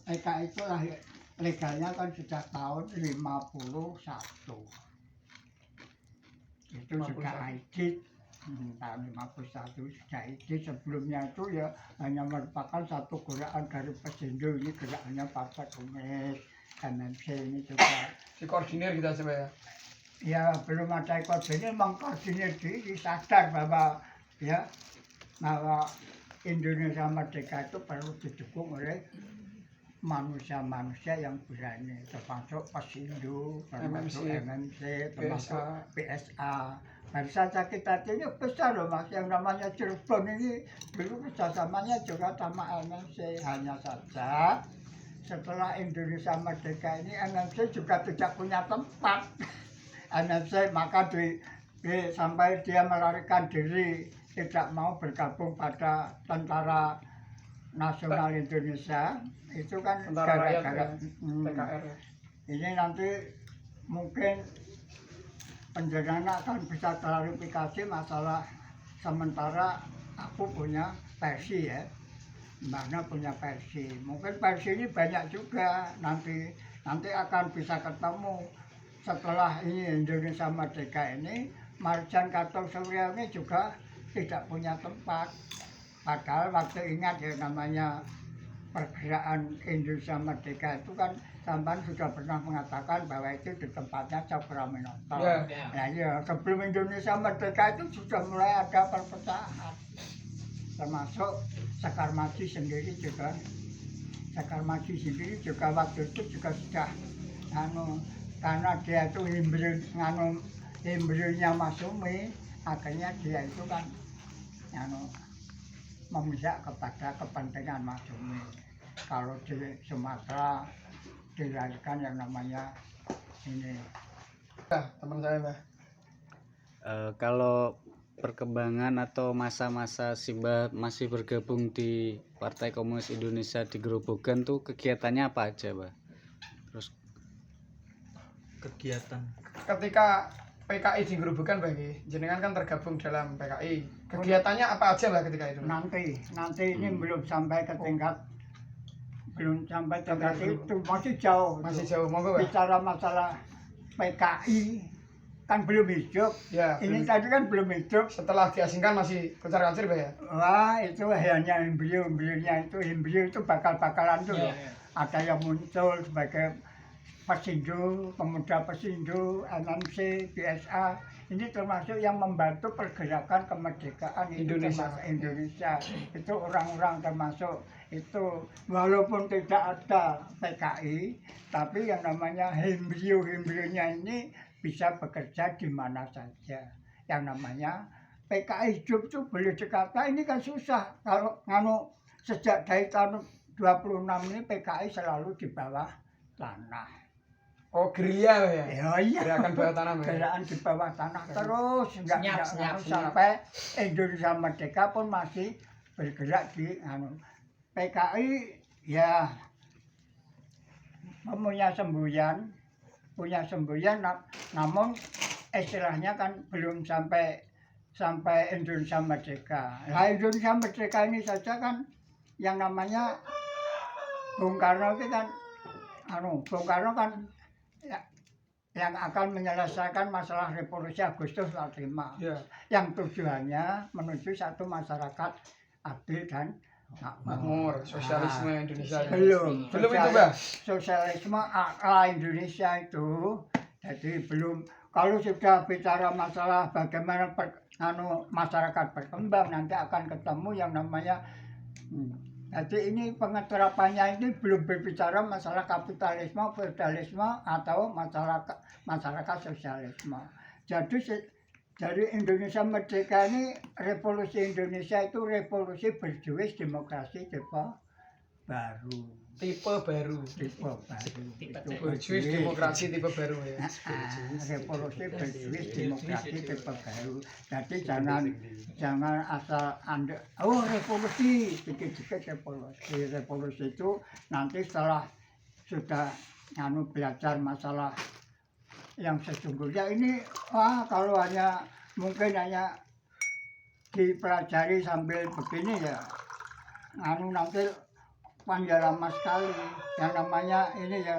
PKI itu lahir legalnya kan sudah tahun 51. Itu sudah ID tahun 51 sudah ID. Sebelumnya itu ya hanya merupakan satu gerakan dari Pesindo. Ini gerakannya Partai Komunis. MMC ini juga dikoordinir gitu aja ya. Ya belum ada koordinir, mengkoordinir diri, sadar bahwa ya bahwa Indonesia Merdeka itu perlu didukung oleh manusia-manusia yang berani, termasuk Pesindo, termasuk MMC, termasuk PSA. Baru saja kita ini besar loh Mas, yang namanya Cirebon ini dulu kerjasamanya juga sama MMC. Hanya saja setelah Indonesia Merdeka ini MMC juga tidak punya tempat. MMC maka sampai dia melarikan diri, tidak mau bergabung pada Tentara Nasional Indonesia. Itu kan gara-gara ini nanti mungkin penjelasan akan bisa klarifikasi masalah. Sementara aku punya versi ya, Mbakna punya versi. Mungkin versi ini banyak juga, nanti akan bisa ketemu. Setelah ini Indonesia Merdeka ini, Marjan Kartosuryo ini juga tidak punya tempat. Padahal waktu ingat ya namanya pergerakan Indonesia Merdeka itu kan sampean sudah pernah mengatakan bahwa itu di tempatnya Cokroaminoto. Nah ya, sebelum Indonesia Merdeka itu sudah mulai ada perpecahan. Termasuk Sekar Maju sendiri juga. Sekar Maju sendiri juga waktu itu juga sudah karena dia itu himbrewnya Mas Sumi, akhirnya dia itu kan memihak kepada kepentingan Mas Sumi. Kalau di Sumatera dilahirkan yang namanya ini. Teman saya Mbah. Kalau perkembangan atau masa-masa Simbah masih bergabung di Partai Komunis Indonesia di Grobogan tuh kegiatannya apa aja, Mbah? Terus kegiatan ketika PKI di Grobogan bagi jenengan kan tergabung dalam PKI. Kegiatannya apa aja Mbah ketika itu? Nanti ini belum sampai ke tingkat itu, masih jauh. Monggo Mbah. Bicara masalah PKI kan belum hidup. Ya, ini tadi kan belum hidup. Setelah diasingkan masih kocar-kacir Mbah ya? Wah, itu hanya embrio-embrionya itu. Embrio itu bakal-bakalan tuh. Ya. Ada yang muncul sebagai Pesindo, pemuda Pesindo, MMC, PSA. Ini termasuk yang membantu pergerakan kemerdekaan Indonesia. Itu orang-orang termasuk itu, walaupun tidak ada PKI, tapi yang namanya embrio-embrionya ini bisa bekerja di mana saja. Yang namanya PKI hidup itu boleh dikata ini kan susah. Kalau sejak dari tahun 26 ini PKI selalu di bawah tanah. Oh, gerilya ya? Iya. Gerakan bawah tanah ya? Gerakan di bawah tanah terus enggak sampai Indonesia Merdeka pun masih bergerak di PKI ya punya semboyan, namun istilahnya kan belum sampai Indonesia Merdeka. Nah, Indonesia Merdeka ini saja kan yang namanya Bung Karno itu kan Bung Karno kan yang akan menyelesaikan masalah revolusi Agustus 45. Ya. Yang tujuannya menuju satu masyarakat adil dan makmur, sosialisme Indonesia. Belum itu Mbah. Sosialisme ala Indonesia itu, jadi belum. Kalau sudah bicara masalah bagaimana masyarakat berkembang, nanti akan ketemu yang namanya jadi ini pengeterapannya ini belum berbicara masalah kapitalisme, feudalisme atau masyarakat sosialisme. Jadi dari Indonesia Merdeka ini, revolusi Indonesia itu revolusi berjuang demokrasi tipe baru. Berjuang demokrasi tipe baru ya. Revolusi berjuang demokrasi tipe baru. Jadi jangan asal Anda revolusi, dikit-dikit revolusi. Revolusi itu nanti setelah sudah belajar masalah yang sesungguhnya ini kalau mungkin hanya dipelajari sambil begini ya nanti panjang lama sekali. Yang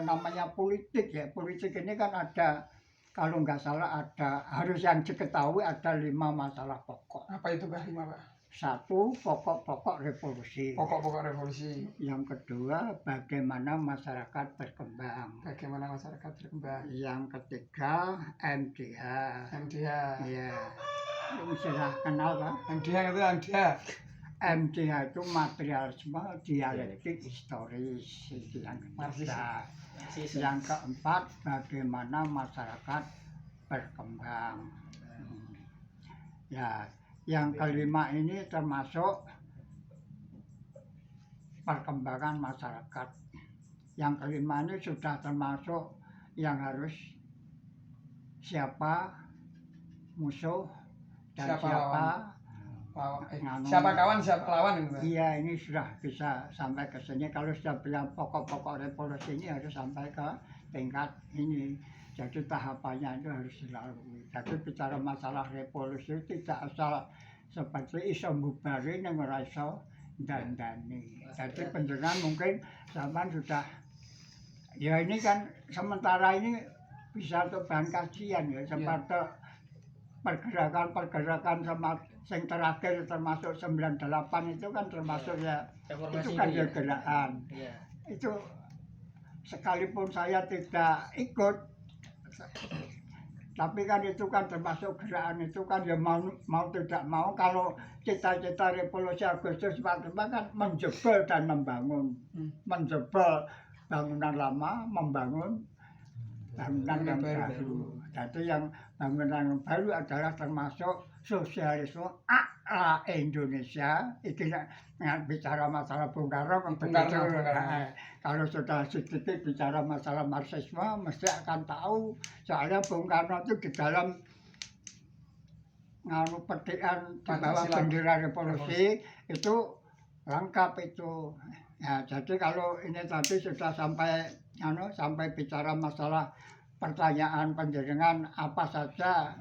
namanya politik ya. Politik ini kan ada, kalau nggak salah harus yang diketahui ada 5 masalah pokok. Apa itu Pak 5 Pak? 1, pokok-pokok revolusi. Pokok-pokok revolusi. Yang kedua, bagaimana masyarakat berkembang. Bagaimana masyarakat berkembang. Yang ketiga, MDH. MDH. Ya, sudah kenal Pak? MDH itu MDH. MDH itu materialisme dialektik historis. Itu yang ketiga. Yang keempat, bagaimana masyarakat berkembang. Ya, yang kelima ini termasuk perkembangan masyarakat. Yang kelima ini sudah termasuk yang harus siapa musuh dan siapa siapa kawan siapa lawan itu. Iya, ini sudah bisa sampai ke sini. Kalau sudah bilang pokok-pokok revolusi ini harus sampai ke tingkat ini. Jadi tahapannya itu harus dilalui. Jadi bicara masalah revolusi tidak asal seperti iso mbubari yang ora iso dandani. Jadi penjenengan mungkin zaman sudah, ya ini kan sementara ini bisa untuk bahan kajian ya, seperti pergerakan sama yang terakhir termasuk 98 itu kan termasuk ya, itu kan ya gerakan. Itu sekalipun saya tidak ikut, tapi kan itu kan termasuk gerakan, itu kan ya mau tidak mau. Kalau cita-cita revolusi Agustus 45 kan menjebol dan membangun, menjebol bangunan lama, membangun bangunan yang baru. Jadi yang bangunan yang baru adalah termasuk sosialisme ala Indonesia. Ini bicara masalah Bung Karno, kalau sudah sedikit bicara masalah Marxisme mesti akan tahu, soalnya Bung Karno itu di dalam petikan di bawah bendera revolusi itu lengkap itu. Ya, jadi kalau ini tadi sudah sampai bicara masalah pertanyaan panjenengan apa saja